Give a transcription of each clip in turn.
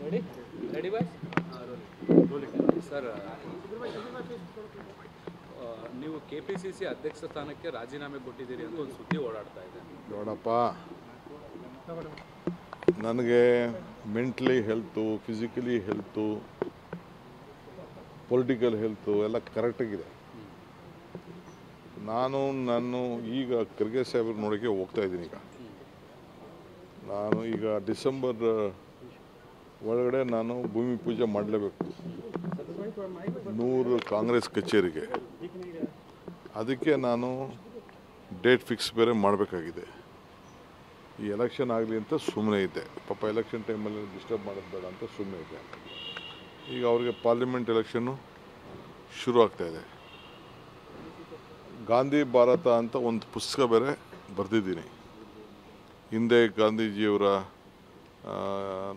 Ready bye sir, ನೀವು KPCC ಅಧ್ಯಕ್ಷ ಸ್ಥಾನಕ್ಕೆ ರಾಜೀನಾಮೆ ಕೊಟ್ಟಿದ್ದೀರಿ ಅಂತ ಒಂದು ಸುದ್ದಿ ಓಡಾಡ್ತಾ ಇದೆ. ನೋಡಪ್ಪ, ನನಗೆ mentally health, physically health, political health ಎಲ್ಲ ಕರೆಕ್ಟಾಗಿದೆ. ನಾನು ಈಗ ಖರ್ಗೆ ಸಾಹೇಬ್ರು ನೋಡೋಕ್ಕೆ ಹೋಗ್ತಾ ಇದ್ದೀನಿ. ನಾನು ಈಗ ಡಿಸೆಂಬರ್ ಒಳಗಡೆ ನಾನು ಭೂಮಿ ಪೂಜೆ ಮಾಡಲೇಬೇಕು 100 ಕಾಂಗ್ರೆಸ್ ಕಚೇರಿಗೆ. ಅದಕ್ಕೆ ನಾನು ಡೇಟ್ ಫಿಕ್ಸ್ ಬೇರೆ ಮಾಡಬೇಕಾಗಿದೆ. ಈ ಎಲೆಕ್ಷನ್ ಆಗಲಿ ಅಂತ ಸುಮ್ಮನೆ ಇದ್ದೆ. ಪಾಪ ಎಲೆಕ್ಷನ್ ಟೈಮಲ್ಲಿ ಡಿಸ್ಟರ್ಬ್ ಮಾಡೋದು ಬೇಡ ಅಂತ ಸುಮ್ಮನೆ ಇದ್ದೆ. ಈಗ ಅವ್ರಿಗೆ ಪಾರ್ಲಿಮೆಂಟ್ ಎಲೆಕ್ಷನ್ನು ಶುರು ಆಗ್ತಾಯಿದೆ. ಗಾಂಧಿ ಭಾರತ ಅಂತ ಒಂದು ಪುಸ್ತಕ ಬೇರೆ ಬರೆದಿದ್ದೀನಿ. ಹಿಂದೆ ಗಾಂಧೀಜಿಯವರ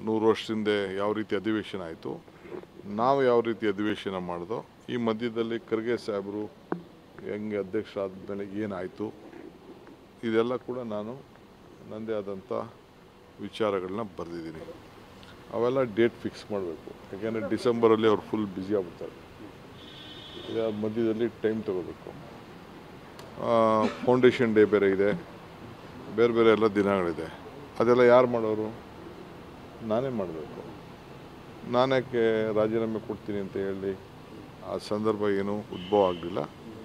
100 ವರ್ಷದಿಂದ ಯಾವ ರೀತಿ ಅಧಿವೇಶನ ಆಯಿತು, ನಾವು ಯಾವ ರೀತಿ ಅಧಿವೇಶನ ಮಾಡಿದೋ, ಈ ಮಧ್ಯದಲ್ಲಿ ಖರ್ಗೆ ಸಾಹೇಬರು ಹೆಂಗೆ ಅಧ್ಯಕ್ಷರಾದ ಮೇಲೆ ಏನಾಯಿತು, ಇದೆಲ್ಲ ಕೂಡ ನಾನು ನನ್ನದೇ ಆದಂಥ ವಿಚಾರಗಳನ್ನ ಬರೆದಿದ್ದೀನಿ. ಅವೆಲ್ಲ ಡೇಟ್ ಫಿಕ್ಸ್ ಮಾಡಬೇಕು. ಯಾಕೆಂದರೆ ಡಿಸೆಂಬರಲ್ಲಿ ಅವ್ರು ಫುಲ್ ಬ್ಯುಸಿ ಆಗ್ಬಿಡ್ತಾರೆ. ಇದರ ಮಧ್ಯದಲ್ಲಿ ಟೈಮ್ ತಗೋಬೇಕು. ಫೌಂಡೇಶನ್ ಡೇ ಬೇರೆ ಇದೆ, ಬೇರೆ ಬೇರೆ ಎಲ್ಲ ದಿನಗಳಿದೆ. ಅದೆಲ್ಲ ಯಾರು ಮಾಡೋರು? ನಾನೇ ಮಾಡಬೇಕು. ನಾನ್ಯಾಕೆ ರಾಜೀನಾಮೆ ಕೊಡ್ತೀನಿ ಅಂತ ಹೇಳಿ ಆ ಸಂದರ್ಭ ಏನೂ ಉದ್ಭವ ಆಗಲಿಲ್ಲ.